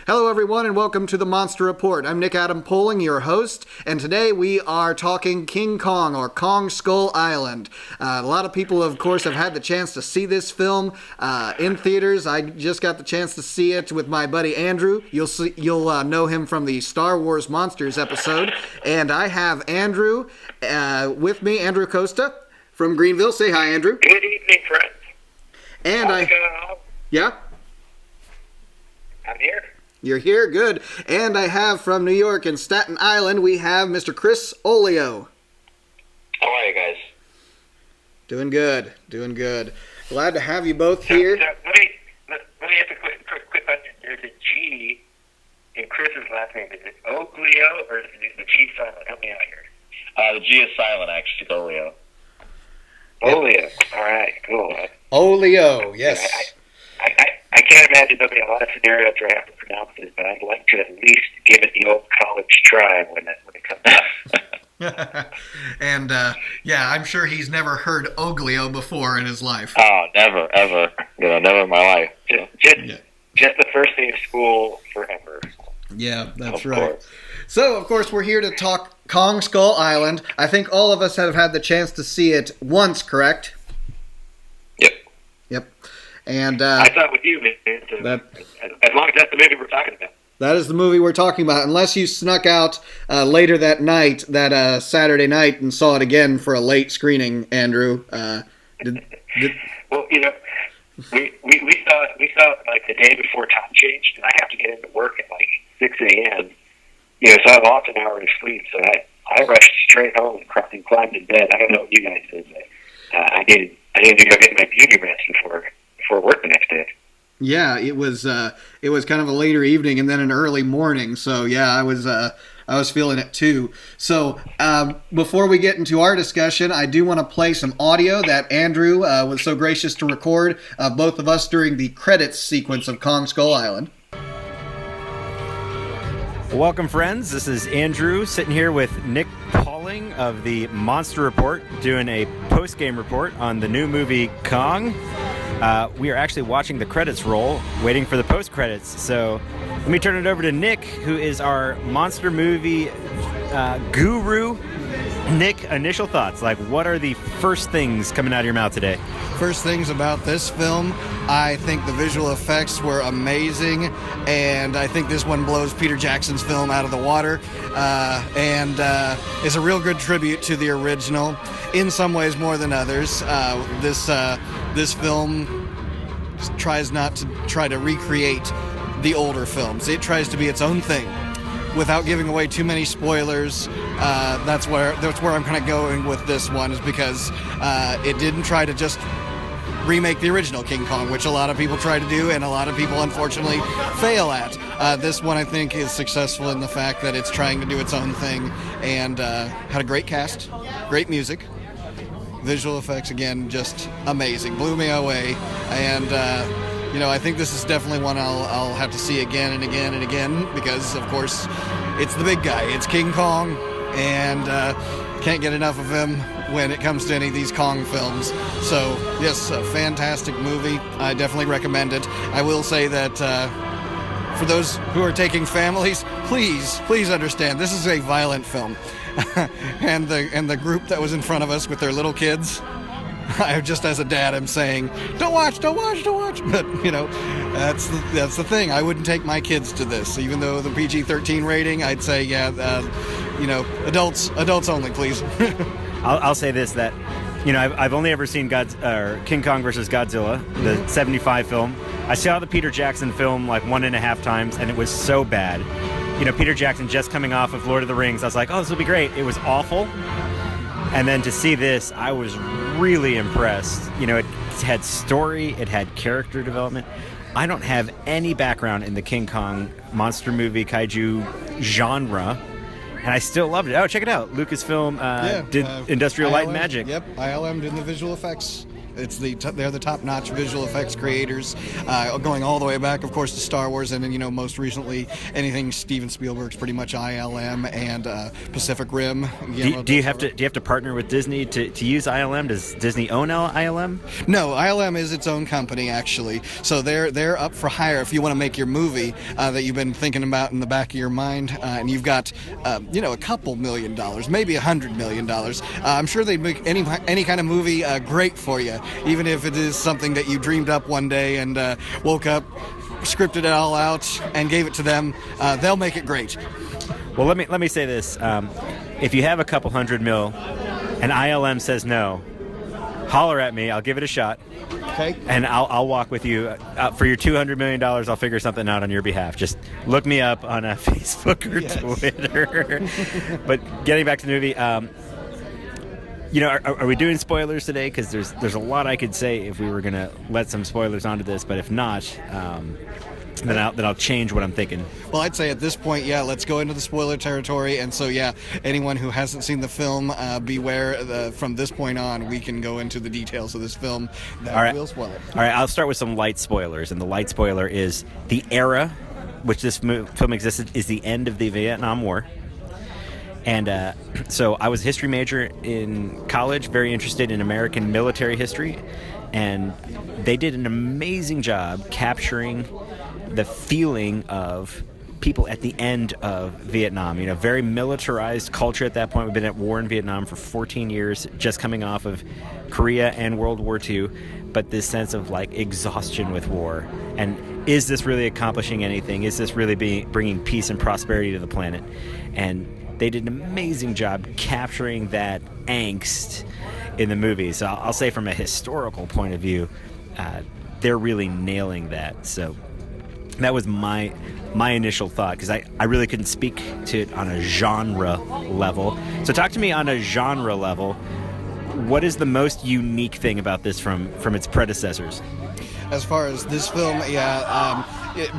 Hello, everyone, and welcome to the Monster Report. I'm Nick Adam Poling, your host, and today we are talking King Kong, or Kong Skull Island. A lot of people, of course, have had the chance to see this film in theaters. I just got the chance to see it with my buddy Andrew. You'll know him from the Star Wars Monsters episode. And I have Andrew with me, Andrew Costa from Greenville. Say hi, Andrew. Good evening, friends. And How's it going on? Yeah? I'm here. You're here? Good. And I have from New York and Staten Island, we have Mr. Chris Oglio. How are you guys? Doing good. Doing good. Glad to have you both here. So let me ask a quick question. There's a G in Chris's last name. Is it Oglio or is the G silent? Help me out here. The G is silent, actually, Oglio. Oglio. All right, cool. Oglio, yes. I can't imagine there'll be a lot of scenarios where I have to pronounce it, but I'd like to at least give it the old college try when it comes out. And, I'm sure he's never heard Oglio before in his life. Oh, never, ever. Never in my life. Just the first day of school forever. Yeah, that's Of right. course. So, of course, we're here to talk Kong Skull Island. I think all of us have had the chance to see it once, correct? Yep. And I thought with you, man, as long as that's the movie we're talking about. that is the movie we're talking about, unless you snuck out later that night, that Saturday night, and saw it again for a late screening, Andrew. Well, we saw it like the day before time changed, and I have to get into work at like 6 a.m. So I lost an hour of sleep, so I rushed straight home and climbed in bed. I don't know what you guys did, but I needed to go get my beauty rest before work the next day. Yeah, it was kind of a later evening and then an early morning. So yeah, I was feeling it too. So before we get into our discussion, I do want to play some audio that Andrew was so gracious to record both of us during the credits sequence of Kong Skull Island. Welcome, friends. This is Andrew sitting here with Nick Pauling of the Monster Report doing a post-game report on the new movie Kong. We are actually watching the credits roll, waiting for the post-credits. So let me turn it over to Nick, who is our monster movie guru. Nick, initial thoughts. Like, what are the first things coming out of your mouth today? First things about this film, I think the visual effects were amazing, and I think this one blows Peter Jackson's film out of the water, and is a real good tribute to the original, in some ways more than others. This film tries not to try to recreate the older films. It tries to be its own thing, without giving away too many spoilers. That's where I'm kind of going with this one, is because it didn't try to just remake the original King Kong, which a lot of people try to do, and a lot of people unfortunately fail at. This one, I think, is successful in the fact that it's trying to do its own thing, and had a great cast, great music, visual effects, again, just amazing, blew me away, and I think this is definitely one I'll have to see again and again and again, because, of course, it's the big guy. It's King Kong, and can't get enough of him when it comes to any of these Kong films. So, yes, a fantastic movie. I definitely recommend it. I will say that for those who are taking families, please understand, this is a violent film. and the group that was in front of us with their little kids, I just, as a dad, am saying, don't watch. But, that's the thing. I wouldn't take my kids to this. Even though the PG-13 rating, I'd say, adults only, please. I'll say this, that, I've only ever seen King Kong versus Godzilla, the 75 film. I saw the Peter Jackson film like 1.5 times, and it was so bad. Peter Jackson just coming off of Lord of the Rings, I was like, oh, this will be great. It was awful. And then to see this, I was really impressed. It had story, it had character development. I don't have any background in the King Kong monster movie kaiju genre, and I still loved it. Oh, check it out. Lucasfilm did Industrial Light and Magic. Yep, ILM did the visual effects. They're the top-notch visual effects creators, going all the way back, of course, to Star Wars, and then most recently anything Steven Spielberg's pretty much ILM and Pacific Rim. Do you have to partner with Disney to use ILM? Does Disney own ILM? No, ILM is its own company actually. So they're up for hire if you want to make your movie that you've been thinking about in the back of your mind, and you've got a couple $1 million, maybe $100 million. I'm sure they'd make any kind of movie great for you, even if it is something that you dreamed up one day and woke up, scripted it all out, and gave it to them. They'll make it great. Well, let me say this: if you have a couple $100 million, and ILM says no, holler at me. I'll give it a shot. Okay. And I'll walk with you for your $200 million. I'll figure something out on your behalf. Just look me up on Facebook or Twitter. But getting back to the movie, are we doing spoilers today? Because there's a lot I could say if we were gonna let some spoilers onto this. But if not, then I'll change what I'm thinking. Well, I'd say at this point, let's go into the spoiler territory. And so, anyone who hasn't seen the film, beware. From this point on, we can go into the details of this film that will spoil it. All right, I'll start with some light spoilers. And the light spoiler is the era which this film existed is the end of the Vietnam War. And so I was a history major in college, very interested in American military history. And they did an amazing job capturing the feeling of people at the end of Vietnam. Very militarized culture at that point. We've been at war in Vietnam for 14 years, just coming off of Korea and World War II. But this sense of exhaustion with war. And is this really accomplishing anything? Is this really bringing peace and prosperity to the planet? And they did an amazing job capturing that angst in the movie. So I'll say from a historical point of view, they're really nailing that. So that was my initial thought, because I really couldn't speak to it on a genre level. So talk to me on a genre level. What is the most unique thing about this from its predecessors? As far as this film,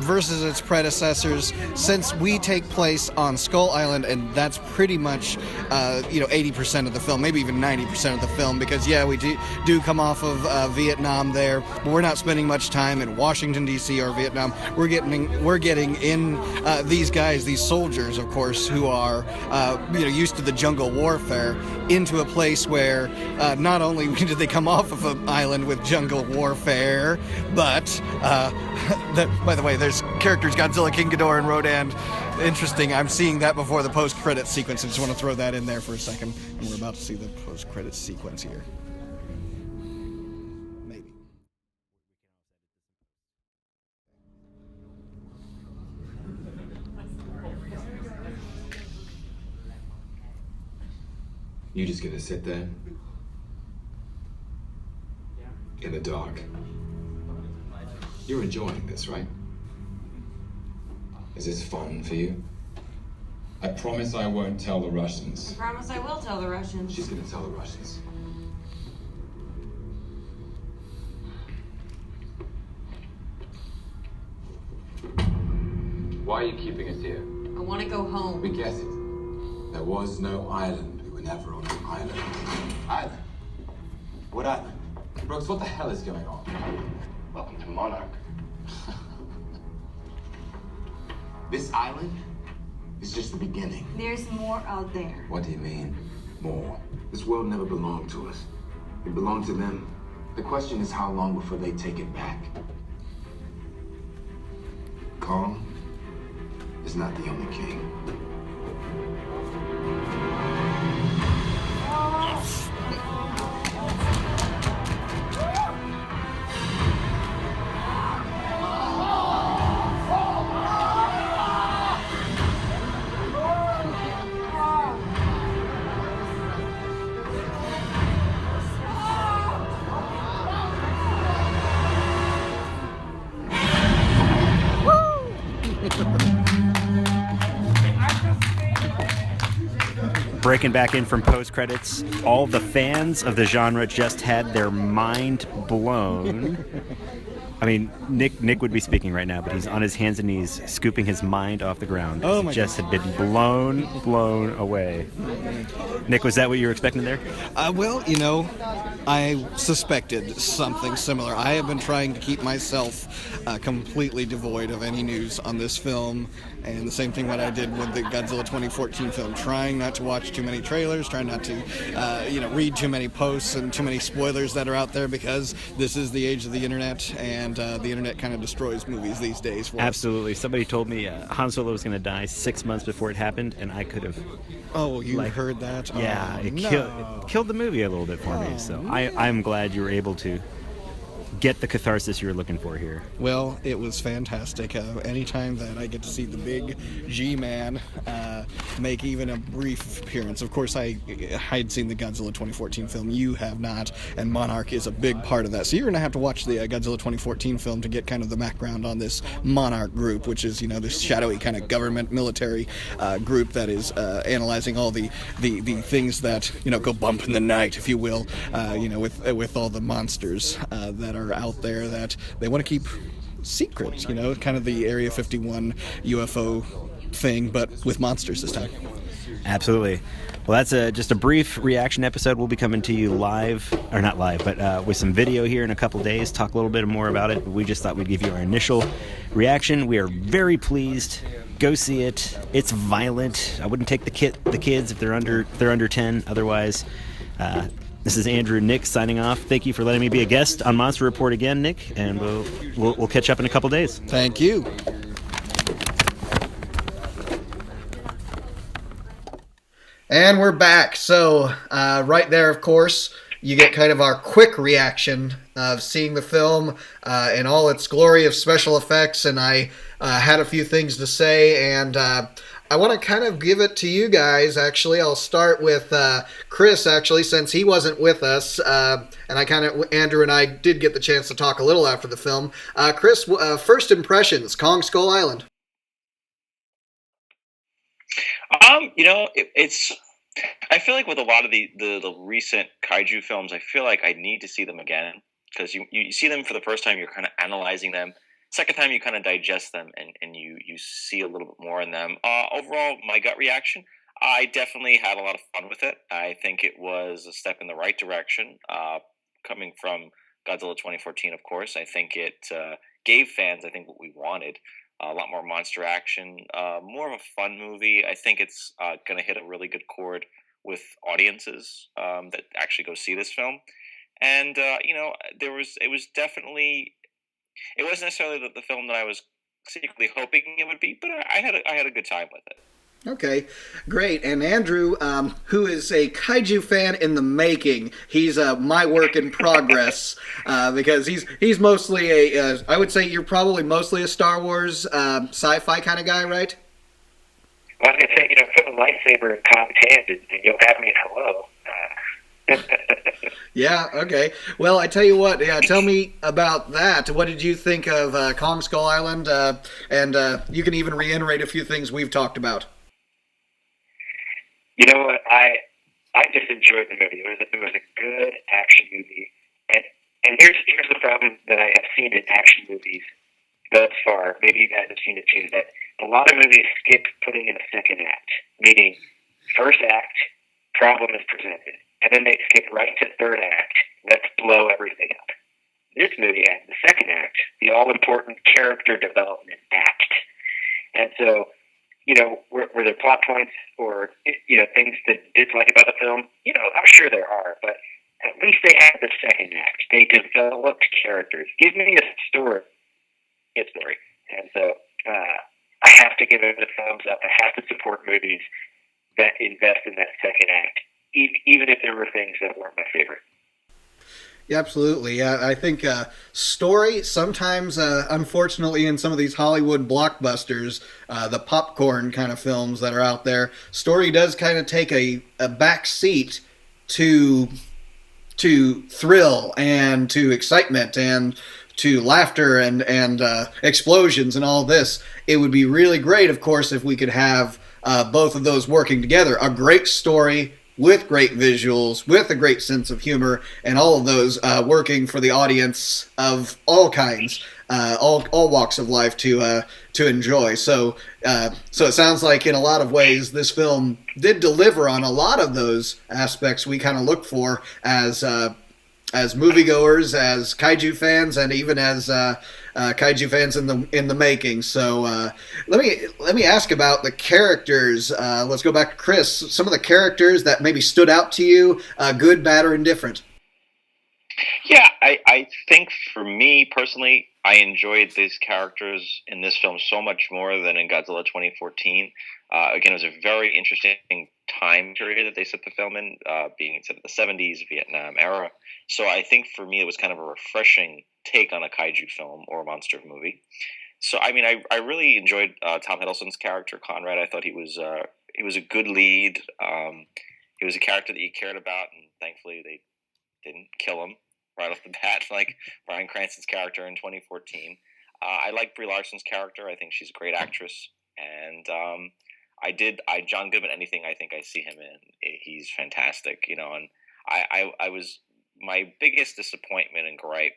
versus its predecessors, since we take place on Skull Island, and that's pretty much 80% of the film, maybe even 90% of the film, because we do come off of Vietnam there, but we're not spending much time in Washington D.C. or Vietnam. We're getting in these guys, these soldiers, of course, who are used to the jungle warfare, into a place where not only did they come off of an island with jungle warfare, but by the way, there's characters Godzilla, King Ghidorah, and Rodan. Interesting. I'm seeing that before the post-credits sequence. I just want to throw that in there for a second. And we're about to see the post-credits sequence here. Maybe. You just gonna sit there? In the dark? You're enjoying this, right? Is this fun for you? I promise I won't tell the Russians. I promise I will tell the Russians. She's gonna tell the Russians. Why are you keeping us here? I want to go home. We get it. There was no island. We were never on an island. Island? What island? Brooks, what the hell is going on? Welcome to Monarch. This island is just the beginning. There's more out there. What do you mean, more? This world never belonged to us. It belonged to them. The question is how long before they take it back. Kong is not the only king. breaking back in from post-credits. All the fans of the genre just had their mind blown. I mean, Nick would be speaking right now, but he's on his hands and knees, scooping his mind off the ground. Oh my just had been blown away. Nick, was that what you were expecting there? Well, I suspected something similar. I have been trying to keep myself completely devoid of any news on this film, and the same thing what I did with the Godzilla 2014 film, trying not to watch too many trailers, trying not to, read too many posts and too many spoilers that are out there, because this is the age of the internet, and the internet kind of destroys movies these days. Absolutely. Somebody told me Han Solo was going to die 6 months before it happened, and I could have... Oh, you heard that? Yeah, it killed the movie a little bit for me, so I'm glad you were able to get the catharsis you were looking for here. Well, it was fantastic. Anytime that I get to see the big G-Man make even a brief appearance. Of course, I had seen the Godzilla 2014 film. You have not, and Monarch is a big part of that. So you're going to have to watch the Godzilla 2014 film to get kind of the background on this Monarch group, which is, this shadowy kind of government military group that is analyzing all the things that, go bump in the night, if you will, with all the monsters that are out there that they want to keep secret, kind of the Area 51 UFO thing, but with monsters this time. Absolutely. Well, that's just a brief reaction episode. We'll be coming to you live, or not live, but with some video here in a couple days, talk a little bit more about it. We just thought we'd give you our initial reaction. We are very pleased. Go see it. It's violent. I wouldn't take the kids if they're under 10. Otherwise, this is Andrew, Nick signing off. Thank you for letting me be a guest on Monster Report again, Nick, and we'll catch up in a couple days. Thank you. And we're back. So right there, of course, you get kind of our quick reaction of seeing the film in all its glory of special effects, and I had a few things to say, and I want to kind of give it to you guys, actually. I'll start with Chris, actually, since he wasn't with us, and Andrew and I did get the chance to talk a little after the film. Chris, first impressions, Kong Skull Island. I feel like with a lot of the recent kaiju films, I feel like I need to see them again, because you see them for the first time, you're kind of analyzing them. Second time, you kind of digest them and you see a little bit more in them. Overall, my gut reaction, I definitely had a lot of fun with it. I think it was a step in the right direction, coming from Godzilla 2014, of course. I think it gave fans, what we wanted. A lot more monster action, more of a fun movie. I think it's going to hit a really good chord with audiences that actually go see this film. And, it wasn't necessarily the film that I was secretly hoping it would be, but I had a good time with it. Okay, great. And Andrew, who is a kaiju fan in the making, he's my work in progress, because he's mostly I would say you're probably mostly a Star Wars sci-fi kind of guy, right? Well, I was going to say, put a lightsaber in Kong's hand and you'll have me at hello. Yeah, okay. Well, I tell you what, tell me about that. What did you think of Kong Skull Island? And you can even reiterate a few things we've talked about. You know what? I just enjoyed the movie. It was a good action movie, and here's the problem that I have seen in action movies thus far. Maybe you guys have seen it too. That a lot of movies skip putting in a second act, meaning first act, problem is presented, and then they skip right to third act. Let's blow everything up. This movie had the second act, the all-important character development act, and so. Were there plot points or, things that dislike about the film? I'm sure there are, but at least they had the second act. They developed characters. Give me a story. And so I have to give it a thumbs up. I have to support movies that invest in that second act, even if there were things that weren't my favorite. Yeah, absolutely. I think story, sometimes, unfortunately, in some of these Hollywood blockbusters, the popcorn kind of films that are out there, story does kind of take a back seat to thrill and to excitement and to laughter and explosions and all this. It would be really great, of course, if we could have both of those working together. A great story with great visuals, with a great sense of humor, and all of those working for the audience of all kinds, all walks of life to enjoy. So it sounds like in a lot of ways this film did deliver on a lot of those aspects we kind of look for as moviegoers, as kaiju fans, and even as kaiju fans in the making. So let me ask about the characters. Let's go back to Chris. Some of the characters that maybe stood out to you, good, bad, or indifferent. Yeah, I think for me personally, I enjoyed these characters in this film so much more than in Godzilla 2014. Again, it was a very interesting time period that they set the film in, being set in the 70s, Vietnam era. So I think for me, it was kind of a refreshing take on a kaiju film or a monster movie. So I mean, I really enjoyed Tom Hiddleston's character Conrad. I thought he was a good lead. He was a character that you cared about, and thankfully they didn't kill him right off the bat, like Bryan Cranston's character in 2014. I like Brie Larson's character. I think she's a great actress, and John Goodman. Anything I think I see him in, he's fantastic. You know, and I was my biggest disappointment and gripe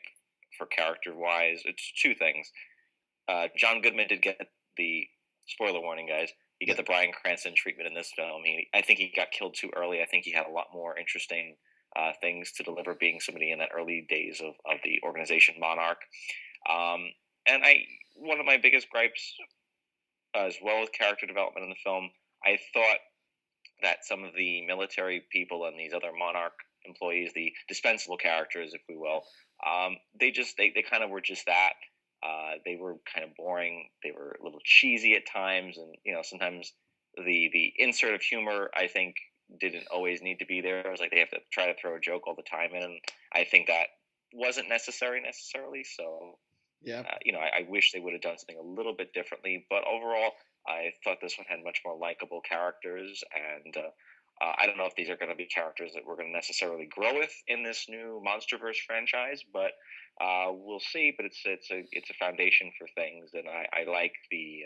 for character wise. It's two things. John Goodman did get the spoiler warning, guys. You get the Bryan Cranston treatment in this film. I think he got killed too early. I think he had a lot more interesting things to deliver, being somebody in that early days of the organization Monarch. And one of my biggest gripes, as well as character development in the film, I thought that some of the military people and these other Monarch employees, the dispensable characters, if we will, they kind of were just that. They were kind of boring. They were a little cheesy at times, and sometimes the insert of humor, I think, didn't always need to be there. It was like they have to try to throw a joke all the time, and I think that wasn't necessarily. So, yeah, I wish they would have done something a little bit differently. But overall, I thought this one had much more likable characters, and I don't know if these are going to be characters that we're going to necessarily grow with in this new MonsterVerse franchise, but we'll see. But it's a foundation for things, and I like the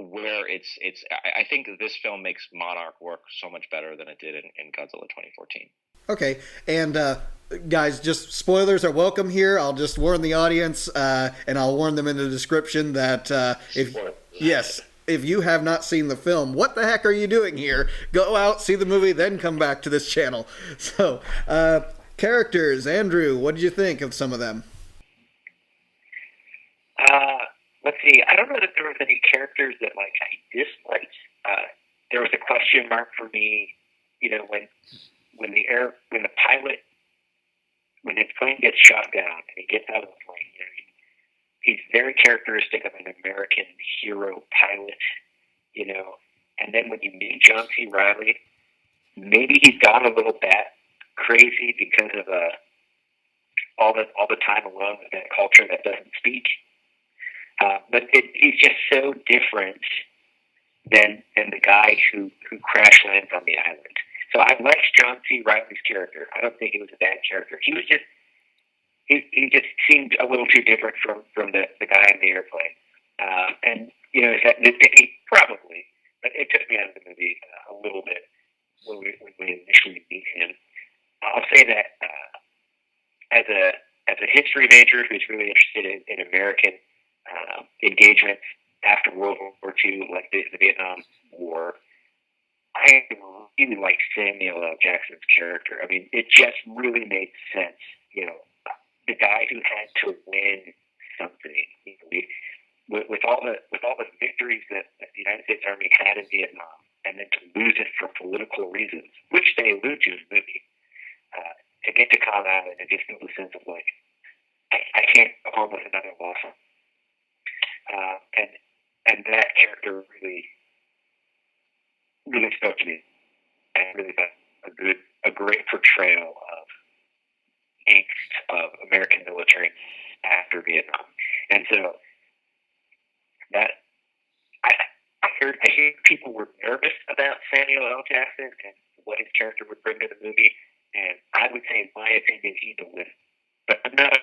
where it's. I think this film makes Monarch work so much better than it did in Godzilla 2014. Okay, and guys, just spoilers are welcome here. I'll just warn the audience, and I'll warn them in the description that if you have not seen the film, what the heck are you doing here? Go out, see the movie, then come back to this channel. So, characters, Andrew, what did you think of some of them? Let's see. I don't know that there was any characters that I disliked. There was a question mark for me, when the pilot, when his plane gets shot down and he gets out of the plane, he's very characteristic of an American hero pilot, and then when you meet John C. Reilly, maybe he's gone a little bat crazy because of all the time alone with that culture that doesn't speak. But he's just so different than the guy who crash lands on the island. So I liked John C. Reilly's character. I don't think he was a bad character. He was just he just seemed a little too different from the guy in the airplane. And probably, but it took me out of the movie a little bit when we initially meet him. I'll say that as a history major who's really interested in American engagement after World War II, like the Vietnam War, I really liked Samuel L. Jackson's character. I mean, it just really made sense. The guy who had to win something, with all the victories that the United States Army had in Vietnam, and then to lose it for political reasons, which they allude to in the movie, to get to come out and just feel the sense of I can't go home with another loss. And that character really spoke to me, and really got a great portrayal of angst of American military after Vietnam. And so that I heard people were nervous about Samuel L. Jackson and what his character would bring to the movie, and I would say, in my opinion, he delivered. But I'm not a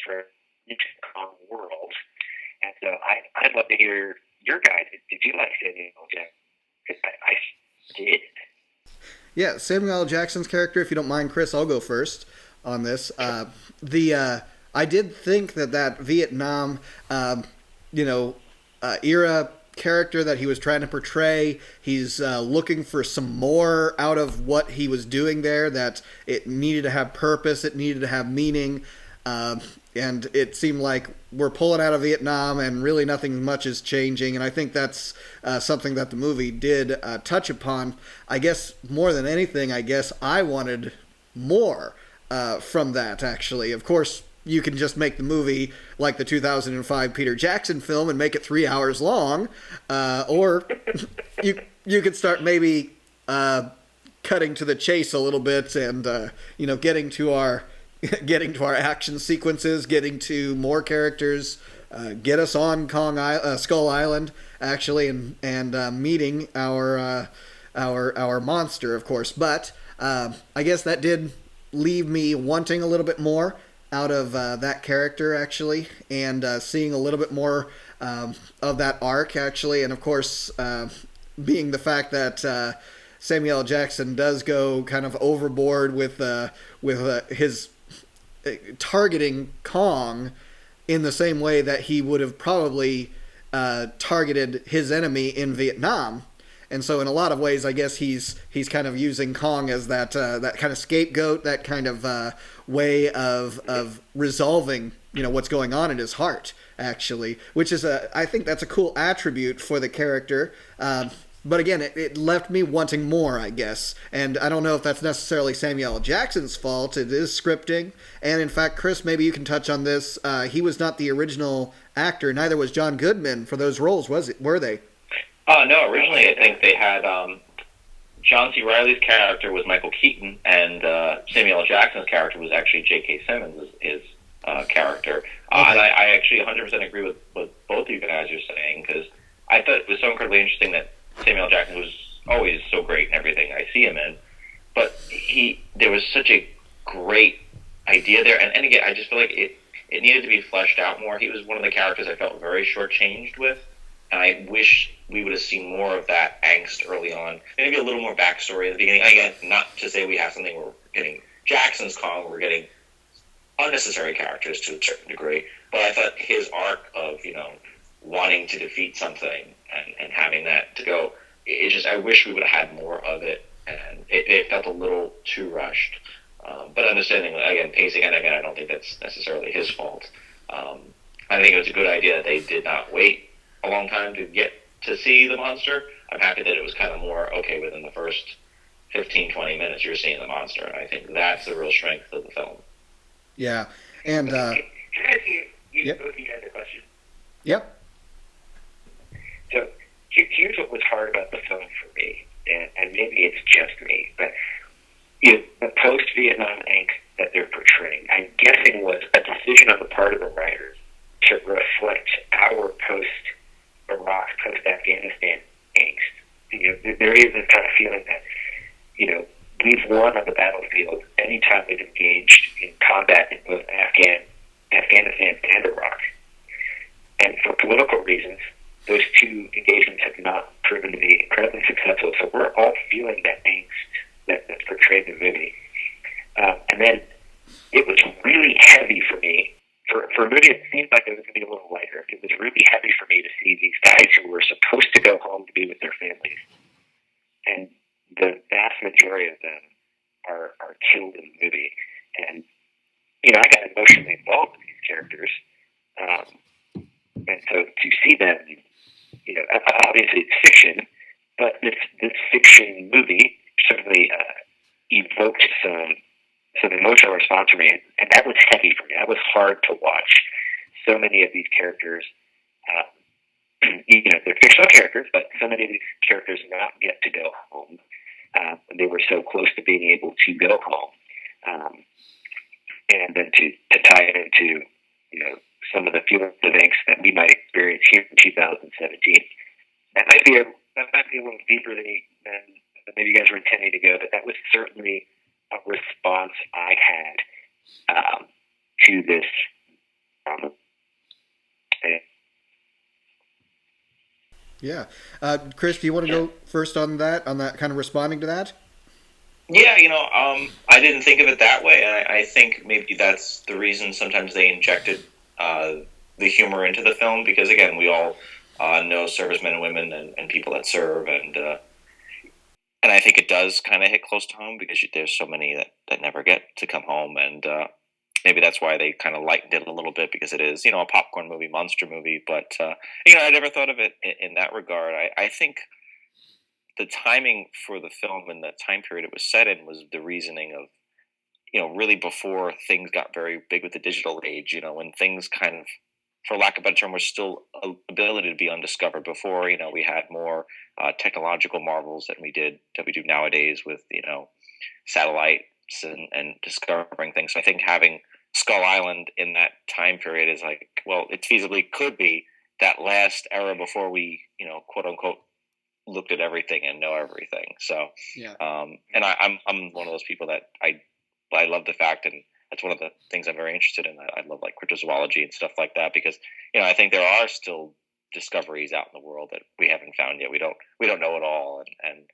for a world. And so I'd love to hear your guy, did you like Samuel L. Jackson? Because I did. Yeah, Samuel L. Jackson's character, if you don't mind, Chris, I'll go first on this. I did think that Vietnam, era character that he was trying to portray, he's looking for some more out of what he was doing there, that it needed to have purpose, it needed to have meaning, and it seemed like we're pulling out of Vietnam and really nothing much is changing, and I think that's something that the movie did touch upon. I guess more than anything, I guess I wanted more from that, actually. Of course, you can just make the movie like the 2005 Peter Jackson film and make it 3 hours long, or you could start maybe cutting to the chase a little bit and getting to our action sequences, getting to more characters, get us on Skull Island actually, and meeting our monster, of course. But I guess that did leave me wanting a little bit more out of that character, actually, and seeing a little bit more of that arc, actually, and of course, being the fact that Samuel L. Jackson does go kind of overboard with his targeting Kong in the same way that he would have probably targeted his enemy in Vietnam. And so in a lot of ways, I guess he's kind of using Kong as that kind of scapegoat, that kind of way of resolving what's going on in his heart, actually, which is I think that's a cool attribute for the character. But again, it left me wanting more, I guess. And I don't know if that's necessarily Samuel L. Jackson's fault. It is scripting. And in fact, Chris, maybe you can touch on this. He was not the original actor. Neither was John Goodman for those roles, were they? No, originally I think they had John C. Reilly's character was Michael Keaton, and Samuel L. Jackson's character was actually J.K. Simmons, his character. Okay. And I actually 100% agree with what both of you guys are saying, because I thought it was so incredibly interesting that Samuel L. Jackson was always so great in everything I see him in, but there was such a great idea there, and again, I just feel like it needed to be fleshed out more. He was one of the characters I felt very shortchanged with, and I wish we would have seen more of that angst early on. Maybe a little more backstory at the beginning. Again, not to say we have something where we're getting Jackson's Kong, we're getting unnecessary characters to a certain degree, but I thought his arc of, wanting to defeat something and having that to go, I wish we would have had more of it, and it felt a little too rushed. But understanding, again, pacing, and again, I don't think that's necessarily his fault. I think it was a good idea that they did not wait a long time to get to see the monster. I'm happy that it was kind of more, okay, within the first 15, 20 minutes you're seeing the monster, and I think that's the real strength of the film. Yeah, and... Can I ask you yep. both of you guys a question? Yep. So here's what was hard about the film for me, and maybe it's just me, but the post-Vietnam angst that they're portraying, I'm guessing was a decision on the part of the writers to reflect our post-Iraq, post-Afghanistan angst. There is this kind of feeling that, we've won on the battlefield anytime we've engaged in combat in both Afghanistan and Iraq. And for political reasons, those two engagements have not proven to be incredibly successful. So we're all feeling that angst that's portrayed in the movie. And then it was really heavy for me. For a movie that seemed like it was going to be a little lighter, it was really heavy for me to see these guys who were supposed to go home to be with their families. And the vast majority of them are killed in the movie. And, I got emotionally involved with these characters. And so to see them, obviously it's fiction, but this fiction movie certainly evoked some emotional response from me, and that was heavy for me. That was hard to watch. So many of these characters, they're fictional characters, but so many of these characters not get to go home. They were so close to being able to go home, and then to tie it into some of the feelings of angst that we might experience here in 2017. That might be a little deeper than maybe you guys were intending to go, but that was certainly a response I had to this. Yeah. Chris, do you want to go first on that kind of responding to that? Yeah, I didn't think of it that way, and I think maybe that's the reason sometimes they injected the humor into the film, because again, we all know servicemen and women and people that serve, and I think it does kind of hit close to home because there's so many that never get to come home, and maybe that's why they kind of lightened it a little bit, because it is, a popcorn movie, monster movie, but I never thought of it in that regard. I think the timing for the film and the time period it was set in was the reasoning of, really before things got very big with the digital age, when things kind of, for lack of a better term, were still ability to be undiscovered before, we had more technological marvels that we do nowadays with, satellites and discovering things. So I think having Skull Island in that time period is like, well, it feasibly could be that last era before we, quote unquote, looked at everything and know everything. So, yeah. And I'm one of those people that I love the fact, and that's one of the things I'm very interested in. I love like cryptozoology and stuff like that, because I think there are still discoveries out in the world that we haven't found yet. We don't know it all, and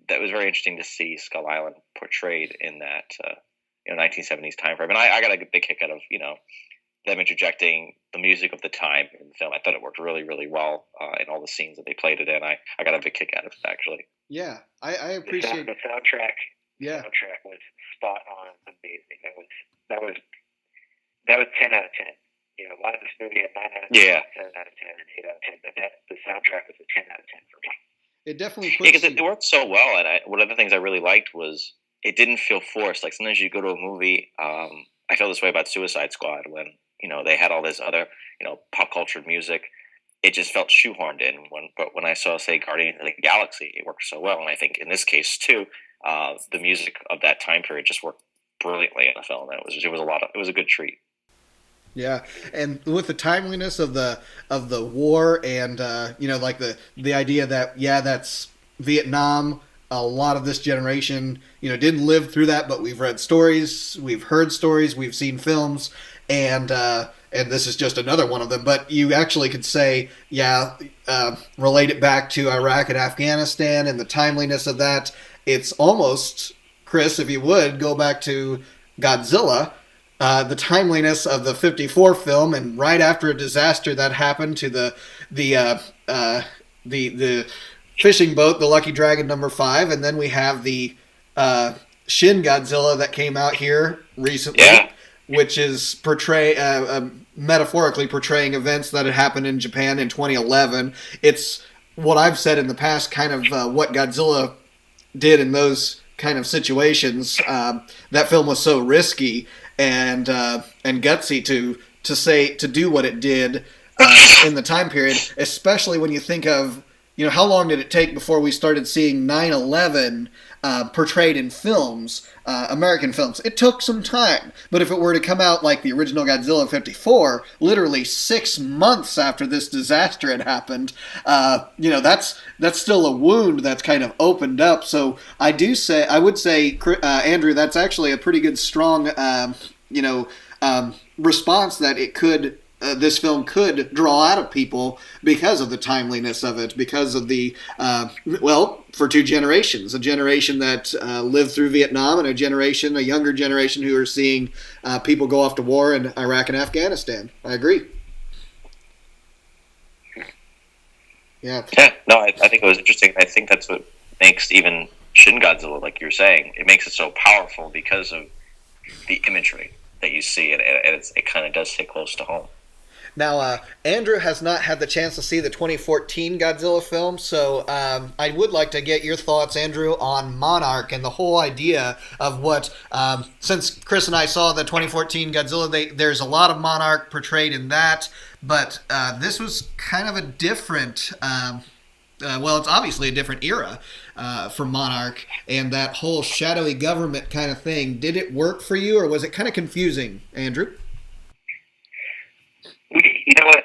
that was very interesting to see Skull Island portrayed in that 1970s time frame. And I got a big kick out of them interjecting the music of the time in the film. I thought it worked really, really well in all the scenes that they played it in. I got a big kick out of it, actually. Yeah, I appreciate the soundtrack. Yeah, the soundtrack was spot on, amazing. That was 10 out of 10. A lot of this movie had 9 out of 10, 7 out of 10, and 8 out of 10. But the soundtrack was a 10 out of 10 for me. It definitely puts because it worked so well. And one of the things I really liked was it didn't feel forced. Like sometimes you go to a movie. I feel this way about Suicide Squad when they had all this other pop culture music. It just felt shoehorned in. But when I saw, say, Guardians of the Galaxy, it worked so well. And I think in this case too, the music of that time period just worked brilliantly in the film. And it was a good treat. Yeah, and with the timeliness of the war, and like the idea that that's Vietnam. A lot of this generation, didn't live through that, but we've read stories, we've heard stories, we've seen films, and this is just another one of them. But you actually could say, relate it back to Iraq and Afghanistan and the timeliness of that. It's almost, Chris, if you would go back to Godzilla. The timeliness of the '54 film, and right after a disaster that happened to the fishing boat, the Lucky Dragon #5, and then we have the Shin-Godzilla that came out here recently, which is metaphorically portraying events that had happened in Japan in 2011. It's what I've said in the past, kind of what Godzilla did in those kind of situations. That film was so risky and gutsy to do what it did in the time period, especially when you think of how long did it take before we started seeing 9/11 portrayed in films, American films? It took some time, but if it were to come out like the original Godzilla '54, literally 6 months after this disaster had happened, that's still a wound that's kind of opened up. So I would say, Andrew, that's actually a pretty good, strong, response that it could. This film could draw out of people because of the timeliness of it, because of the, for two generations, a generation that lived through Vietnam and a younger generation who are seeing people go off to war in Iraq and Afghanistan. I agree. Yeah. Yeah, no, I think it was interesting. I think that's what makes even Shin-Godzilla, like you're saying, it makes it so powerful because of the imagery that you see, and it kind of does hit close to home. Now, Andrew has not had the chance to see the 2014 Godzilla film, so I would like to get your thoughts, Andrew, on Monarch and the whole idea of what, since Chris and I saw the 2014 Godzilla, there's a lot of Monarch portrayed in that, but this was kind of a different, it's obviously a different era for Monarch, and that whole shadowy government kind of thing. Did it work for you, or was it kind of confusing, Andrew? You know what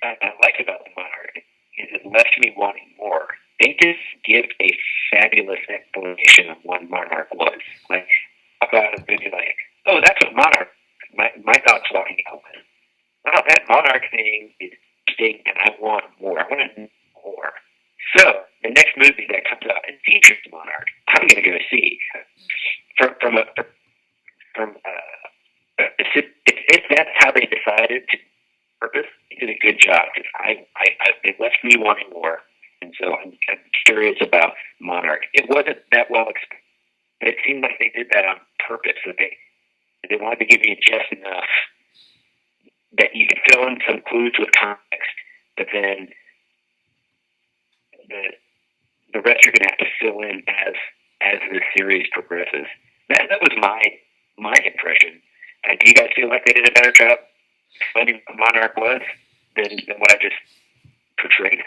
I like about the Monarch is it left me wanting more. They just give a fabulous explanation of what Monarch was. Like, about a movie like, oh, that's what Monarch. My thoughts walking out. Oh, that Monarch thing is big, and I want more. I want to know if that's how they decided to purpose, they did a good job because it left me wanting more, and so I'm curious about Monarch. It wasn't that well explained. It seemed like they did that on purpose. That they wanted to give you just enough that you could fill in some clues with context, but then the rest you're going to have to fill in as the series progresses. That was my impression. Do you guys feel like they did a better job explaining what Monarch was than what I just portrayed?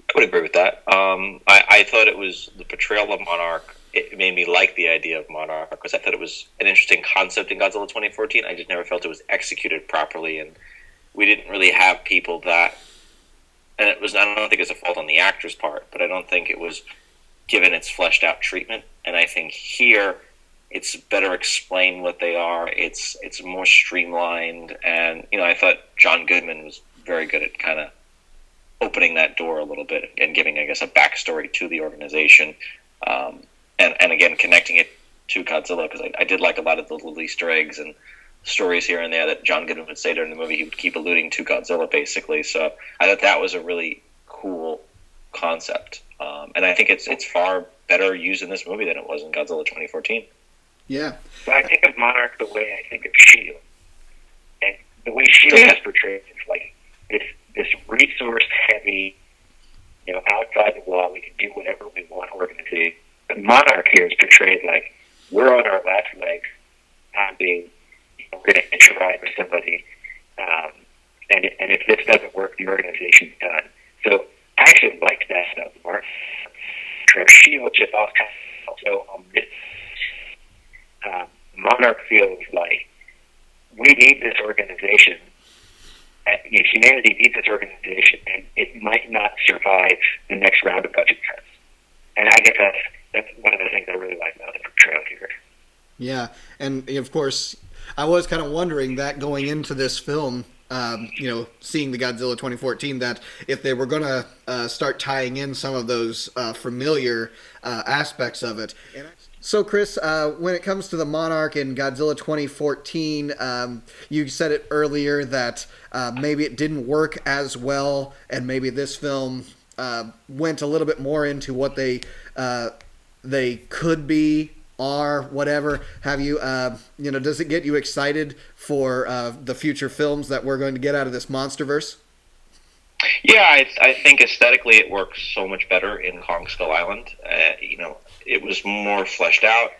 I would agree with that. I thought it was the portrayal of Monarch. It made me like the idea of Monarch because I thought it was an interesting concept in Godzilla 2014. I just never felt it was executed properly, and we didn't really have people that. And it was. I don't think it's a fault on the actor's part, but I don't think it was given its fleshed out treatment. And I think here, it's better explained what they are. It's more streamlined, and I thought John Goodman was very good at kind of opening that door a little bit and giving, I guess, a backstory to the organization. And again, connecting it to Godzilla, because I did like a lot of the little Easter eggs and stories here and there that John Goodman would say during the movie. He would keep alluding to Godzilla, basically. So I thought that was a really cool concept. And I think it's far better used in this movie than it was in Godzilla 2014. Yeah. So I think of Monarch the way I think of S.H.I.E.L.D. And the way S.H.I.E.L.D. is portrayed is like this resource-heavy, outside the law, we can do whatever we want organization. The Monarch here is portrayed like we're on our last legs, not being going to hitch a ride with somebody, and if this doesn't work, the organization's done. So I actually like that stuff. S.H.I.E.L.D. just also Monarch feels like we need this organization. Humanity needs this organization, and it might not survive the next round of budget cuts. And I guess that's one of the things I really like about the portrayal here. Yeah, and of course, I was kind of wondering that going into this film, seeing the Godzilla 2014, that if they were going to start tying in some of those familiar aspects of it. So, Chris, when it comes to the Monarch and Godzilla 2014, you said it earlier that maybe it didn't work as well, and maybe this film went a little bit more into what they could be, are, whatever. Have you, does it get you excited for the future films that we're going to get out of this MonsterVerse? Yeah, I think aesthetically it works so much better in Kong Skull Island. It was more fleshed out,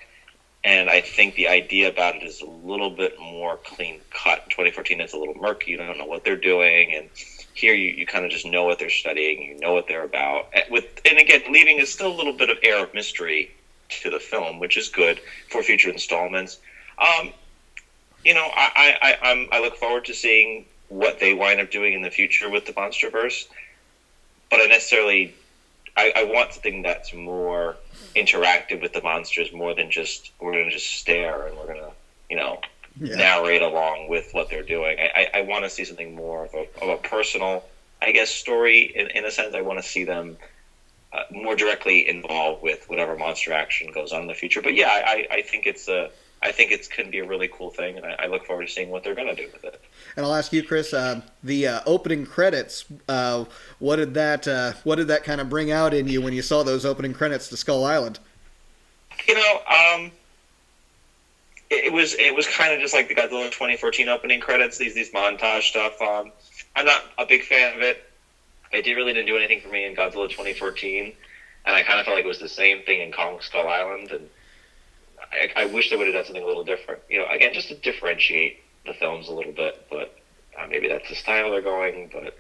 and I think the idea about it is a little bit more clean cut. 2014 is a little murky. You don't know what they're doing, and here you kind of just know what they're studying. You know what they're about. And again, leaving still a little bit of air of mystery to the film, which is good for future installments. I look forward to seeing what they wind up doing in the future with the MonsterVerse, but I want something that's more interactive with the monsters, more than just we're going to just stare and we're going to narrate along with what they're doing. I want to see something more of a personal, I guess, story in a sense. I want to see them more directly involved with whatever monster action goes on in the future. But yeah, I think it can be a really cool thing, and I look forward to seeing what they're going to do with it. And I'll ask you, Chris, the opening credits. What did that kind of bring out in you when you saw those opening credits to Skull Island? It was kind of just like the Godzilla 2014 opening credits. These montage stuff. I'm not a big fan of it. It really didn't do anything for me in Godzilla 2014, and I kind of felt like it was the same thing in Kong Skull Island, and I wish they would have done something a little different. Again, just to differentiate the films a little bit, but maybe that's the style they're going, but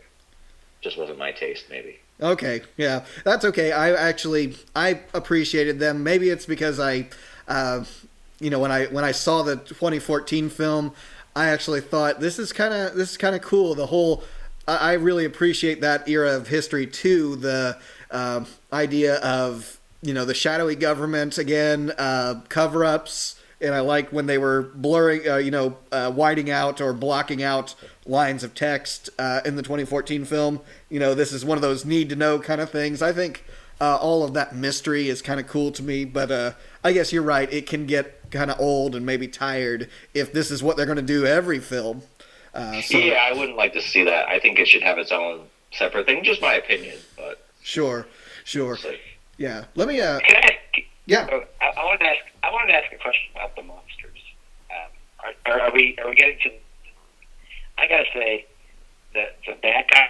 just wasn't my taste, maybe. Okay, yeah, that's okay. I appreciated them. Maybe it's because when I saw the 2014 film, I actually thought this is kind of cool. The whole I really appreciate that era of history too. The idea of the shadowy government again, cover-ups. And I like when they were blurring, whiting out or blocking out lines of text in the 2014 film. This is one of those need-to-know kind of things. I think all of that mystery is kind of cool to me, but I guess you're right. It can get kind of old and maybe tired if this is what they're going to do every film. Yeah, I wouldn't like to see that. I think it should have its own separate thing. Just my opinion, but sure. Yeah. Let me. Can I ask? Yeah. I wanted to ask a question about the monsters. Are we getting to? I gotta say that the bad guys,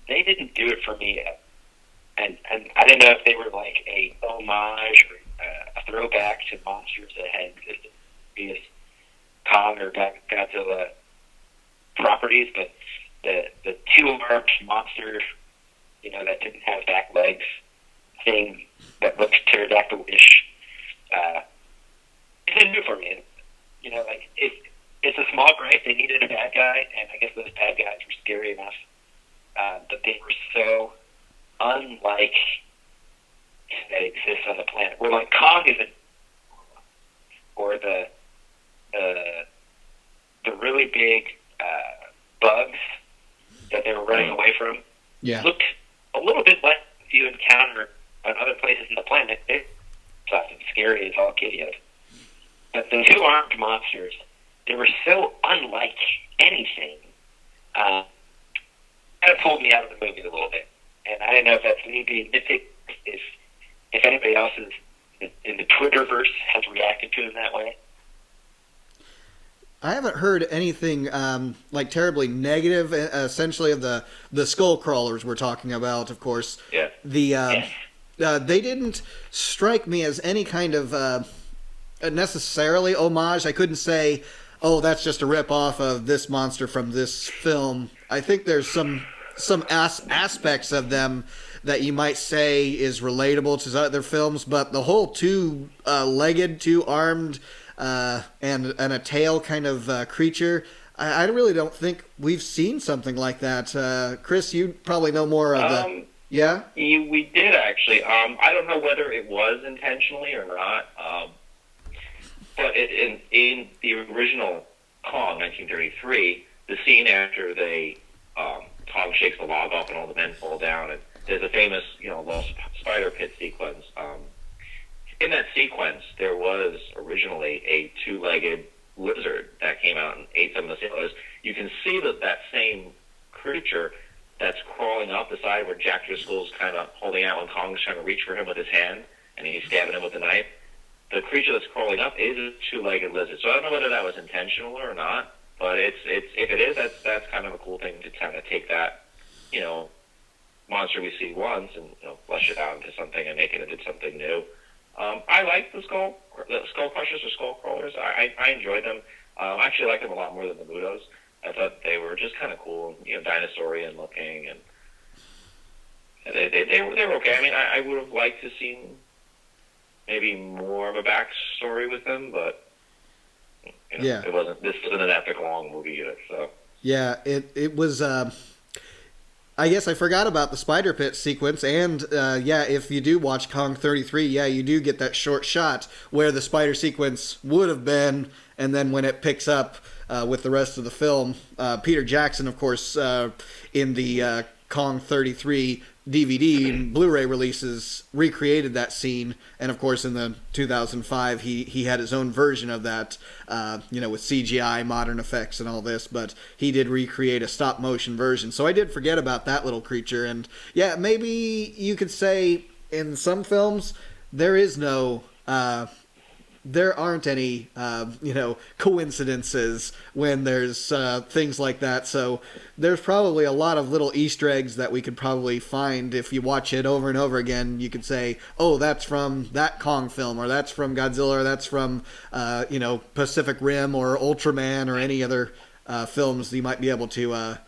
they didn't do it for me yet. And I didn't know if they were like a homage or a throwback to monsters that had existed in previous Kong or Godzilla properties, but the two-armed monster, that didn't have back legs thing that looked pterodactyl-ish, it didn't do it for me. Like it's a small gripe. They needed a bad guy, and I guess those bad guys were scary enough, but they were so unlike that exists on the planet. Where like Kong isn't, or the really big bugs that they were running away from looked a little bit like you encounter on other places on the planet. It's something scary as all get. But the two-armed monsters, they were so unlike anything. Kind of pulled me out of the movie a little bit. And I don't know if that's me being nitpicky, if anybody else in the Twitterverse has reacted to him that way. I haven't heard anything like terribly negative, essentially, of the skull crawlers we're talking about, of course. Yeah. They didn't strike me as any kind of necessarily homage. I couldn't say, oh, that's just a rip-off of this monster from this film. I think there's some aspects of them that you might say is relatable to other films, but the whole two-legged, two-armed, and a tail kind of creature, I really don't think we've seen something like that. Chris, you probably know more of the... Yeah? We did, actually. I don't know whether it was intentionally or not, but in the original Kong, 1933, the scene after Kong shakes the log off and all the men fall down, and there's a famous, little spider pit sequence. In that sequence, there was originally a two-legged lizard that came out and ate some of the sailors. You can see that same creature that's crawling up the side where Jack Driscoll's kind of holding out when Kong's trying to reach for him with his hand, and he's stabbing him with a knife. The creature that's crawling up is a two-legged lizard. So I don't know whether that was intentional or not, but if it is, that's kind of a cool thing to kind of take that, monster we see once and flesh it out into something and make it into something new. I like the skull crushers or skull crawlers. I enjoyed them. I actually like them a lot more than the Mutos. I thought they were just kind of cool, dinosaurian looking, and they were okay. I mean, I would have liked to see maybe more of a backstory with them, but it wasn't. This wasn't an epic long movie either. So yeah, it was. I guess I forgot about the spider pit sequence, and if you do watch Kong 33, you do get that short shot where the spider sequence would have been, and then when it picks up with the rest of the film, Peter Jackson, of course, in the Kong 33 DVD and Blu-ray releases, recreated that scene, and of course in the 2005 he had his own version of that, with CGI, modern effects, and all this, but he did recreate a stop-motion version. So I did forget about that little creature, and maybe you could say in some films there aren't any, coincidences when there's things like that. So there's probably a lot of little Easter eggs that we could probably find if you watch it over and over again. You could say, oh, that's from that Kong film, or that's from Godzilla, or that's from, Pacific Rim or Ultraman or any other films you might be able to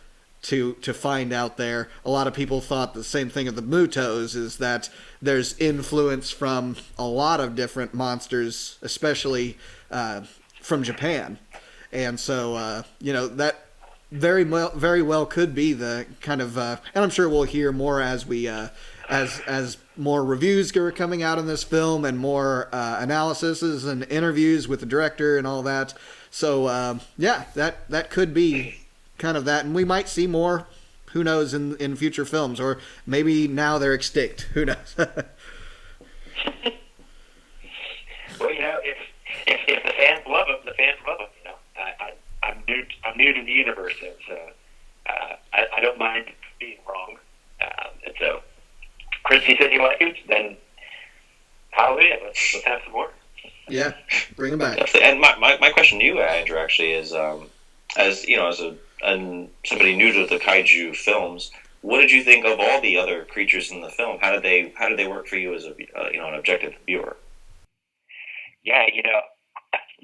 find out there. A lot of people thought the same thing of the Mutos, is that there's influence from a lot of different monsters, especially from Japan. And so, that very well could be the kind of, and I'm sure we'll hear more as we, as more reviews are coming out on this film and more analyses and interviews with the director and all that. So, that could be kind of that, and we might see more, who knows, in future films, or maybe now they're extinct, who knows. in the universe. And so I don't mind being wrong. And so, Chris, you said you like it, then hallelujah, let's have some more. Yeah, bring him back. And my question to you, Andrew, actually is, as you know, as somebody new to the kaiju films, what did you think of all the other creatures in the film? How did they work for you as an objective viewer? Yeah,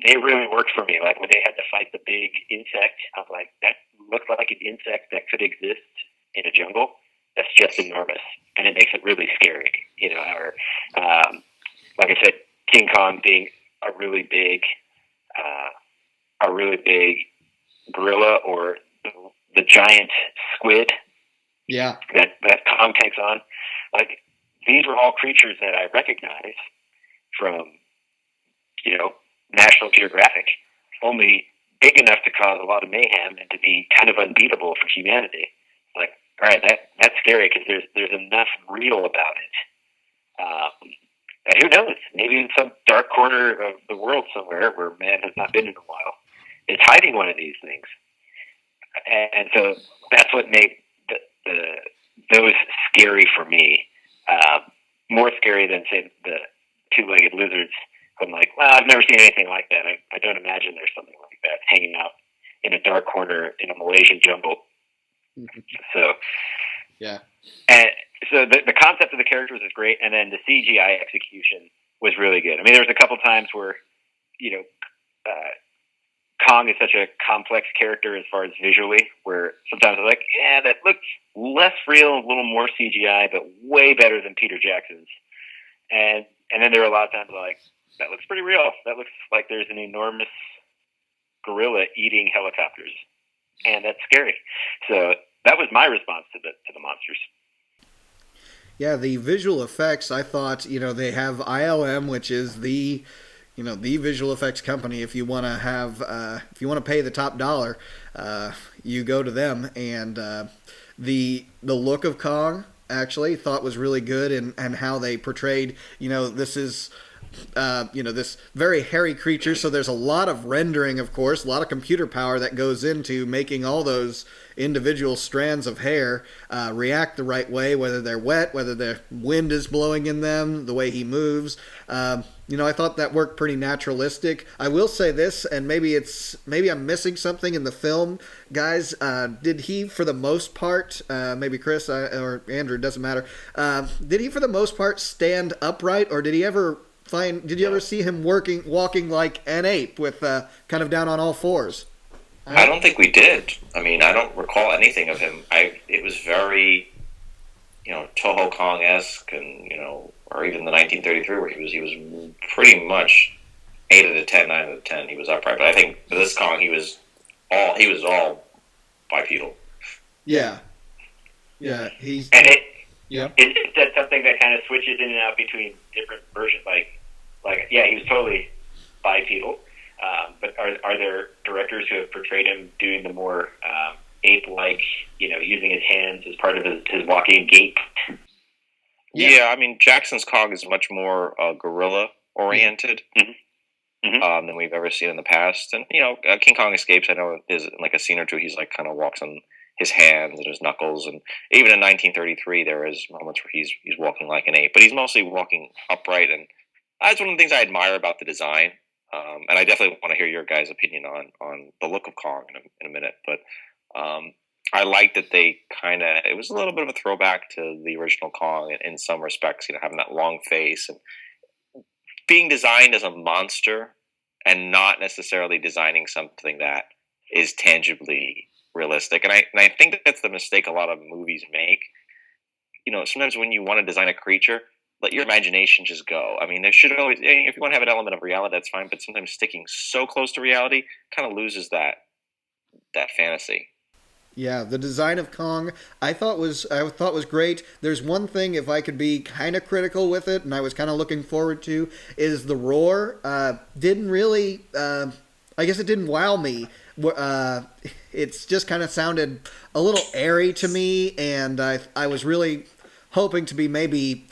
they really worked for me. Like when they had to fight the big insect, I'm like, that looks like an insect that could exist in a jungle. That's just enormous, and it makes it really scary. Or like I said, King Kong being a really big gorilla, or the giant squid. Yeah. That Kong takes on. Like, these were all creatures that I recognize from, National Geographic, only big enough to cause a lot of mayhem and to be kind of unbeatable for humanity. Like, all right, that's scary because there's enough real about it. And who knows? Maybe in some dark corner of the world somewhere where man has not been in a while, is hiding one of these things. And so that's what made those scary for me. More scary than, say, the two-legged lizards. I'm like, well, I've never seen anything like that. I don't imagine there's something like that hanging out in a dark corner in a Malaysian jungle. So, yeah. And so the concept of the characters is great, and then the CGI execution was really good. I mean, there was a couple times where, Kong is such a complex character as far as visually, where sometimes I'm like, yeah, that looks less real, a little more CGI, but way better than Peter Jackson's. And then there were a lot of times like, that looks pretty real. That looks like there's an enormous gorilla eating helicopters, and that's scary. So that was my response to the monsters. Yeah, the visual effects, I thought, they have ILM, which is the visual effects company. If you want to pay the top dollar, you go to them. And the look of Kong, actually, thought was really good, and how they portrayed, this is, this very hairy creature. So there's a lot of rendering, of course, a lot of computer power that goes into making all those individual strands of hair react the right way, whether they're wet, whether the wind is blowing in them, the way he moves. I thought that worked pretty naturalistic. I will say this, and maybe I'm missing something in the film, guys. Did he, for the most part, maybe Chris or Andrew, doesn't matter. Did he, for the most part, stand upright, or did you ever see him walking like an ape with kind of down on all fours? I don't think we did. I mean, I don't recall anything of him. It was very, Toho Kong-esque, and or even the 1933 where he was pretty much 8 out of 10, 9 out of 10. He was upright, but I think for this Kong he was all bipedal. Yeah. Is that something that kind of switches in and out between different versions? Like yeah, he was totally bipedal. But are there directors who have portrayed him doing the more ape-like, using his hands as part of his walking gait? Yeah, I mean, Jackson's Kong is much more gorilla-oriented than we've ever seen in the past. And, King Kong Escapes, I know is like a scene or two, he's like kind of walks on his hands and his knuckles. And even in 1933, there is moments where he's walking like an ape. But he's mostly walking upright, and that's one of the things I admire about the design. And I definitely want to hear your guys' opinion on the look of Kong in a minute. But I like that they it was a little bit of a throwback to the original Kong in some respects, having that long face and being designed as a monster and not necessarily designing something that is tangibly realistic. And I think that's the mistake a lot of movies make. Sometimes when you want to design a creature, let your imagination just go. I mean, there should always, if you want to have an element of reality, that's fine, but sometimes sticking so close to reality kind of loses that fantasy. Yeah, the design of Kong I thought was great. There's one thing, if I could be kind of critical with it, and I was kind of looking forward to, is the roar. Didn't really, I guess it didn't wow me. It's just kind of sounded a little airy to me, and I was really hoping to be maybe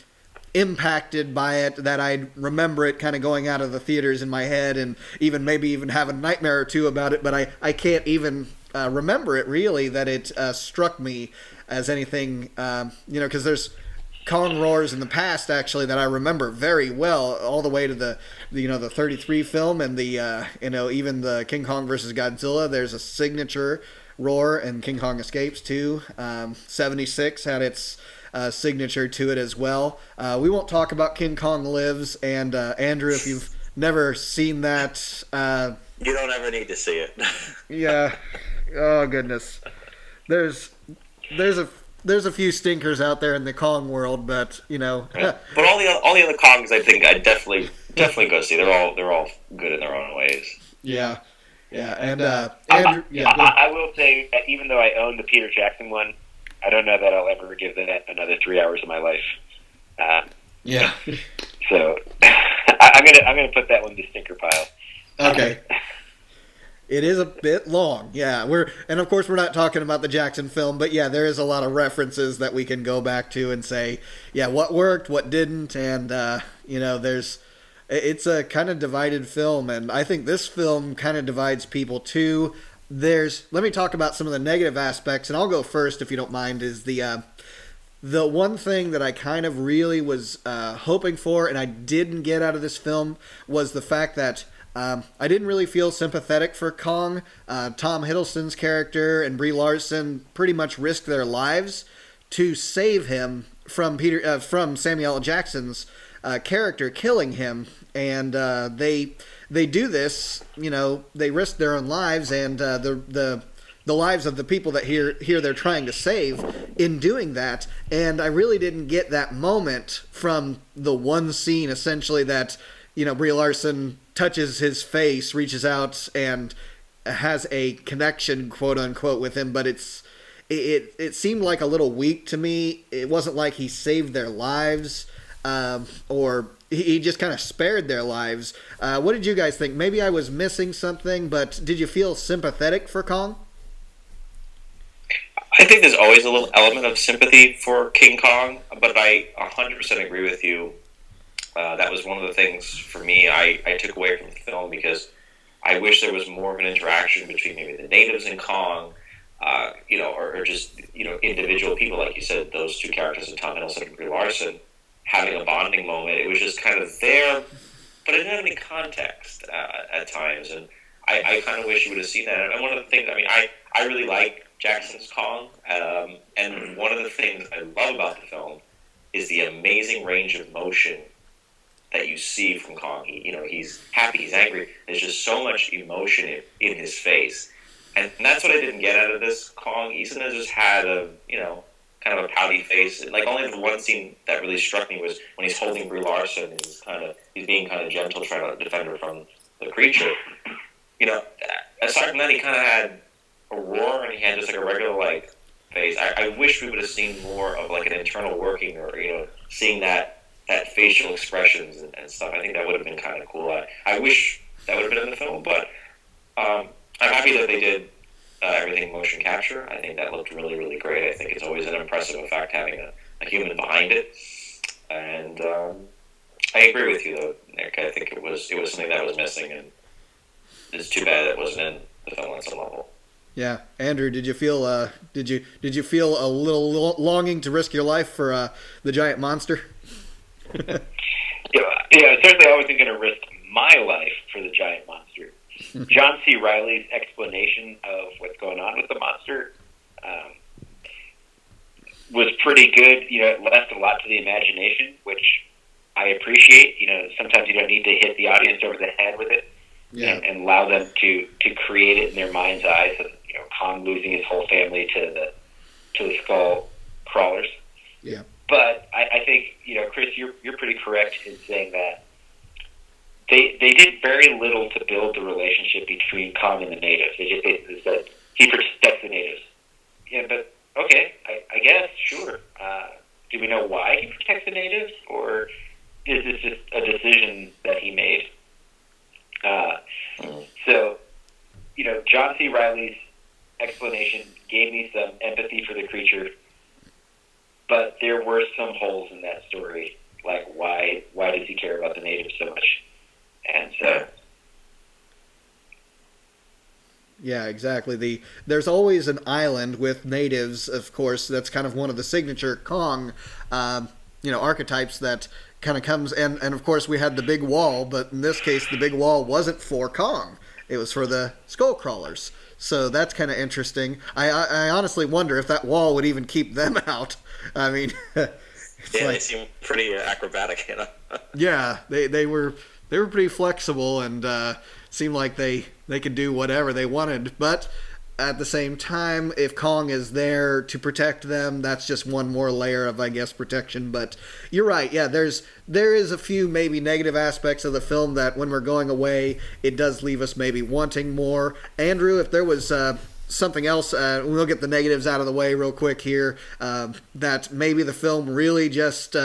impacted by it, that I'd remember it kind of going out of the theaters in my head, and maybe even have a nightmare or two about it, but I can't even remember it really that it struck me as anything, because there's Kong roars in the past actually that I remember very well, all the way to the 33 film and the even the King Kong versus Godzilla. There's a signature roar, and King Kong Escapes too. 76 had its signature to it as well. We won't talk about King Kong Lives, and Andrew, if you've never seen that, you don't ever need to see it. Yeah. Oh goodness. There's a few stinkers out there in the Kong world, but But all the other Kongs, I think I'd definitely go see. They're all good in their own ways. Yeah. And Andrew, yeah. I will say that even though I own the Peter Jackson one, I don't know that I'll ever give that another 3 hours of my life. Yeah. So I'm gonna put that one in the stinker pile. Okay. It is a bit long, yeah. And of course we're not talking about the Jackson film, but yeah, there is a lot of references that we can go back to and say, yeah, what worked, what didn't, and it's a kind of divided film, and I think this film kind of divides people too. Let me talk about some of the negative aspects, and I'll go first if you don't mind. Is the one thing that I kind of really was hoping for, and I didn't get out of this film, was the fact that I didn't really feel sympathetic for Kong. Tom Hiddleston's character and Brie Larson pretty much risked their lives to save him from Samuel L. Jackson's character killing him, and they do this. They risk their own lives and the lives of the people that here they're trying to save in doing that. And I really didn't get that moment from the one scene essentially that Brie Larson touches his face, reaches out, and has a connection, quote unquote, with him. But it seemed like a little weak to me. It wasn't like he saved their lives, or he just kind of spared their lives. What did you guys think? Maybe I was missing something, but did you feel sympathetic for Kong? I think there's always a little element of sympathy for King Kong, but I 100% agree with you. That was one of the things for me I took away from the film, because I wish there was more of an interaction between maybe the natives and Kong, or just individual people, like you said, those two characters, Tom Hiddleston and Brie Larson, having a bonding moment. It was just kind of there, but it didn't have any context at times, and I kind of wish you would have seen that. And one of the things, I really like Jackson's Kong, and one of the things I love about the film is the amazing range of motion that you see from Kong. He's happy, he's angry. There's just so much emotion in his face, and that's what I didn't get out of this Kong. Easton just had a kind of a pouty face. Like, only the one scene that really struck me was when he's holding Brie Larson and he's being kind of gentle, trying to defend her from the creature. Aside from that, he kind of had a roar, and he had just like a regular face. I wish we would have seen more of like an internal working, or seeing that facial expressions and stuff. I think that would have been kind of cool. I wish that would have been in the film, but I'm happy that they did everything motion capture. I think that looked really, really great. I think it's always an impressive effect having a human behind it. And I agree with you though, Nick. I think it was something that was missing, and it's too bad it wasn't in the film on some level. Yeah, Andrew, did you feel did you feel a little longing to risk your life for the giant monster? Certainly I wasn't going to risk my life for the giant monster. John C. Reilly's explanation of what's going on with the monster was pretty good. It left a lot to the imagination, which I appreciate. Sometimes you don't need to hit the audience over the head with it, and allow them to create it in their mind's eyes. Of, Kong losing his whole family to the skull crawlers. Yeah. But I think, Chris, you're pretty correct in saying that they did very little to build the relationship between Kong and the natives. They just basically said he protects the natives. Yeah, but okay, I guess, sure. Do we know why he protects the natives, or is this just a decision that he made? So, John C. Reilly's explanation gave me some empathy for the creature, but there were some holes in that story. Like, why does he care about the natives so much? And so, Yeah, exactly. There's always an island with natives, of course. That's kind of one of the signature Kong, archetypes that kind of comes. And of course, we had the big wall, but in this case, the big wall wasn't for Kong. It was for the skull crawlers. So that's kind of interesting. I honestly wonder if that wall would even keep them out. I mean, they seem pretty acrobatic, Yeah, they were pretty flexible and seemed like they could do whatever they wanted. But at the same time, if Kong is there to protect them, that's just one more layer of, I guess, protection. But you're right. Yeah, there is a few maybe negative aspects of the film that when we're going away, it does leave us maybe wanting more. Andrew, if there was something else, we'll get the negatives out of the way real quick here, that maybe the film really just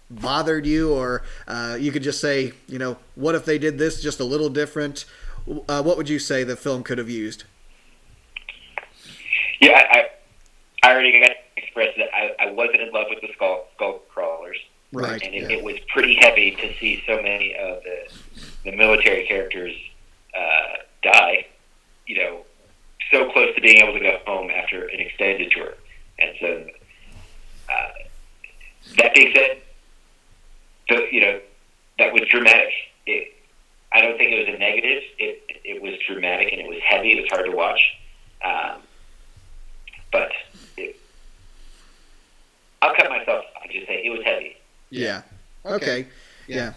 bothered you, or you could just say, what if they did this just a little different? What would you say the film could have used? Yeah, I already got expressed that I wasn't in love with the skull crawlers. Right. And it was pretty heavy to see so many of the military characters die, so close to being able to go home after an extended tour. And so, that being said, that was dramatic. I don't think it was a negative. It was dramatic and it was heavy. It was hard to watch. But I'll cut myself. I just say it was heavy. Yeah. Okay. Yeah.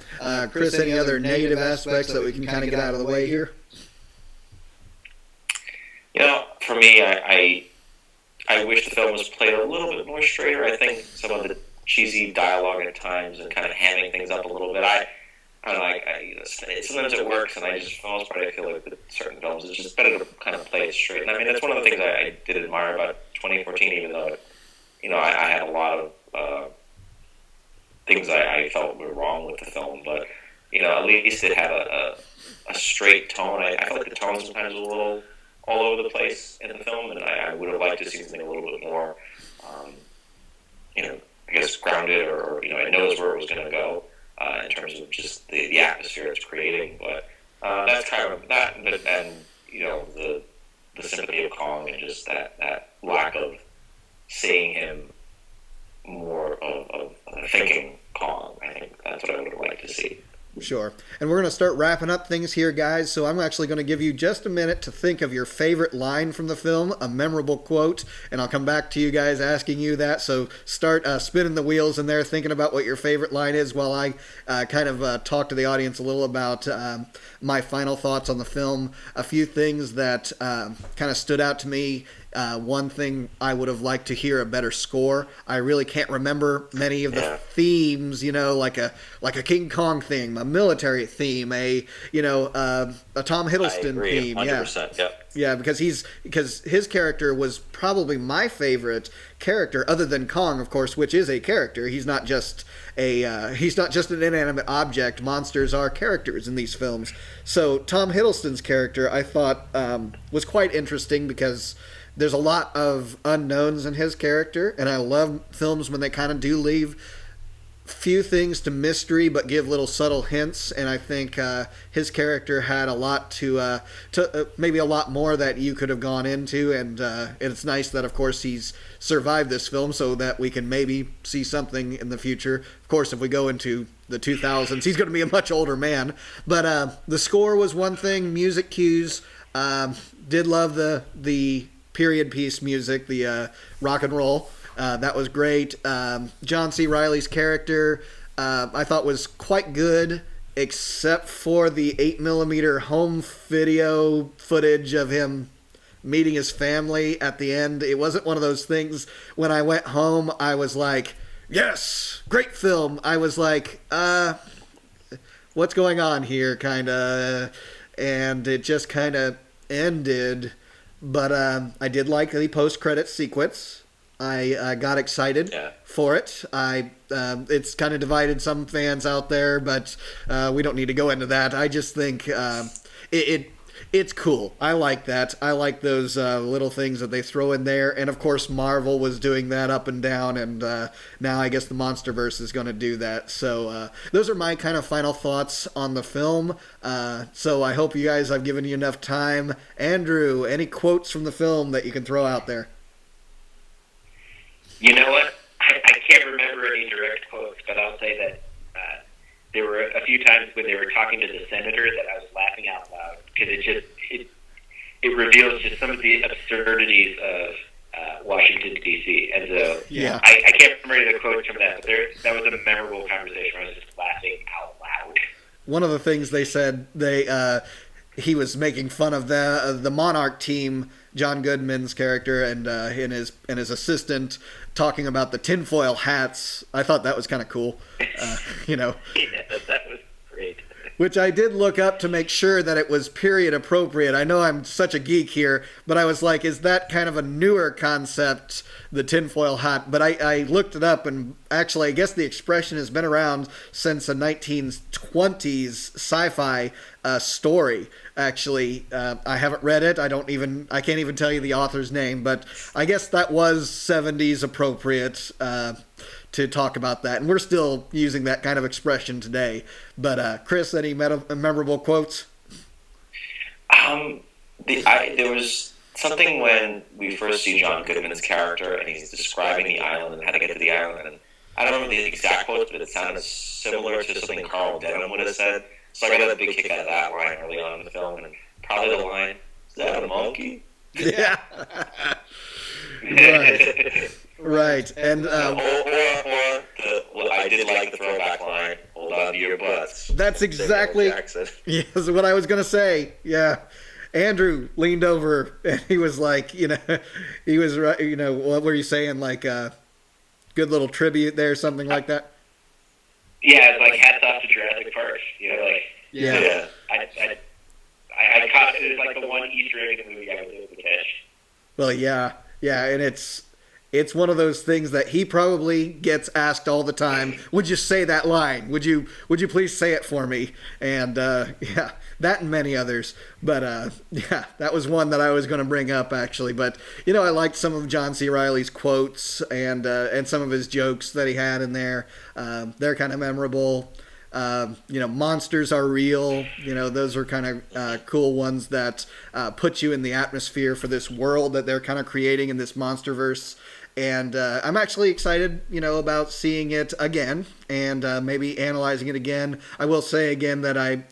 Chris, any other negative aspects that we can kind of get out of the way here? For me, I wish the film was played a little bit more straighter. I think some of the cheesy dialogue at times and kind of hamming things up a little bit. Sometimes it works, and I just, for the most part, I feel like with certain films, it's just better to kind of play it straight. And I mean, that's one of the things I did admire about 2014, even though, I had a lot of things I felt were wrong with the film, but, at least it had a straight tone. I felt like the tone sometimes was a little all over the place in the film, and I would have liked to see something a little bit more, I guess, grounded, or, it knows where it was going to go. In terms of just the atmosphere it's creating, but that's kind of that, and the sympathy of Kong, and just that lack of seeing him more of a thinking Kong. I think that's what I would have liked to see. Sure. And we're going to start wrapping up things here, guys, so I'm actually going to give you just a minute to think of your favorite line from the film, a memorable quote, and I'll come back to you guys asking you that. So start spinning the wheels in there, thinking about what your favorite line is, while I kind of talk to the audience a little about my final thoughts on the film. A few things that kind of stood out to me. One thing, I would have liked to hear a better score. I really can't remember many of the themes, like a King Kong theme, a military theme, a Tom Hiddleston theme. 100%, yeah, because his character was probably my favorite character, other than Kong, of course, which is a character. He's not just an inanimate object. Monsters are characters in these films. So Tom Hiddleston's character, I thought, was quite interesting because there's a lot of unknowns in his character, and I love films when they kind of do leave few things to mystery but give little subtle hints, and I think his character had a lot to maybe a lot more that you could have gone into, and it's nice that, of course, he's survived this film so that we can maybe see something in the future. Of course, if we go into the 2000s, he's going to be a much older man. But the score was one thing, music cues. Did love the period piece music, the rock and roll. That was great. John C. Reilly's character, I thought was quite good, except for the 8mm home video footage of him meeting his family at the end. It wasn't one of those things when I went home, I was like, yes, great film. I was like, what's going on here, kind of, and it just kind of ended. But I did like the post-credits sequence. I got excited for it. It's kind of divided some fans out there, but we don't need to go into that. I just think it's cool. I like that. I like those little things that they throw in there. And of course, Marvel was doing that up and down, and now I guess the MonsterVerse is going to do that. So those are my kind of final thoughts on the film. So I hope you guys, I've given you enough time. Andrew, any quotes from the film that you can throw out there? You know what? I can't remember any direct quotes, but I'll say that there were a few times when they were talking to the senator that I was laughing out loud because it reveals just some of the absurdities of Washington, D.C. And so I can't remember any of the quotes from that, but that was a memorable conversation where I was just laughing out loud. One of the things they said, he was making fun of the Monarch team, John Goodman's character, and his assistant talking about the tinfoil hats. I thought that was kind of cool. Yeah, that was great. Which I did look up to make sure that it was period appropriate. I know I'm such a geek here, but I was like, is that kind of a newer concept, the tinfoil hat? But I looked it up, and actually I guess the expression has been around since a 1920s sci-fi story. Actually, I haven't read it. I can't even tell you the author's name, but I guess that was 70s appropriate to talk about that, and we're still using that kind of expression today. But Chris, any memorable quotes? There was something when we first see John Goodman's character, and he's describing the island and how to get to the island, and I don't remember the exact quotes, but it sounded similar to something Carl Denham would have said. So I got a big kick out of that line early on in the film, and probably the line, "Is that a monkey?" Yeah. Right. And I did like the throwback line, "Hold on to your butts." That's exactly yes, what I was going to say. Yeah. Andrew leaned over and he was like, he was right. What were you saying? Like good little tribute there, something like that. Yeah, it's like hats off to Jurassic Park. Yeah. I caught it. It was like the one Easter egg in the movie I was able to catch. Well, yeah, and it's one of those things that he probably gets asked all the time. Would you say that line? Would you please say it for me? And yeah, that and many others. But yeah, that was one that I was going to bring up actually. But I liked some of John C. Reilly's quotes and some of his jokes that he had in there. They're kind of memorable. Monsters are real. Those are kind of cool ones that put you in the atmosphere for this world that they're kind of creating in this MonsterVerse. And I'm actually excited, about seeing it again and maybe analyzing it again. I will say again that I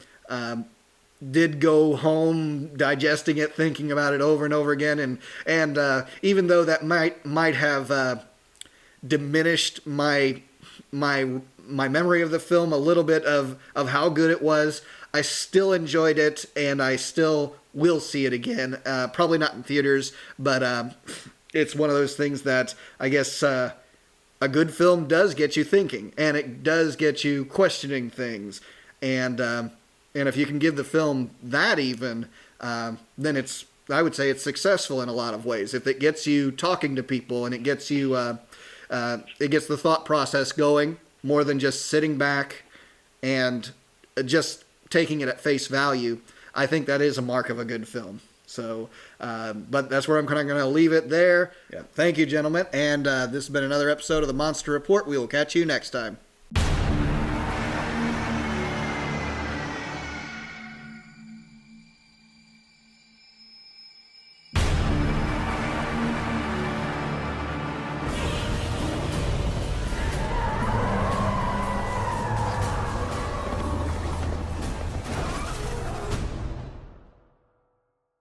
did go home digesting it, thinking about it over and over again. And even though that might have diminished my memory of the film a little bit of how good it was, I still enjoyed it, and I still will see it again. Probably not in theaters, but it's one of those things that I guess a good film does get you thinking, and it does get you questioning things. And if you can give the film that even, then I would say it's successful in a lot of ways. If it gets you talking to people and it gets you, it gets the thought process going, more than just sitting back and just taking it at face value, I think that is a mark of a good film. So, but that's where I'm kind of going to leave it there. Yeah. Thank you, gentlemen. And this has been another episode of the Monster Report. We will catch you next time.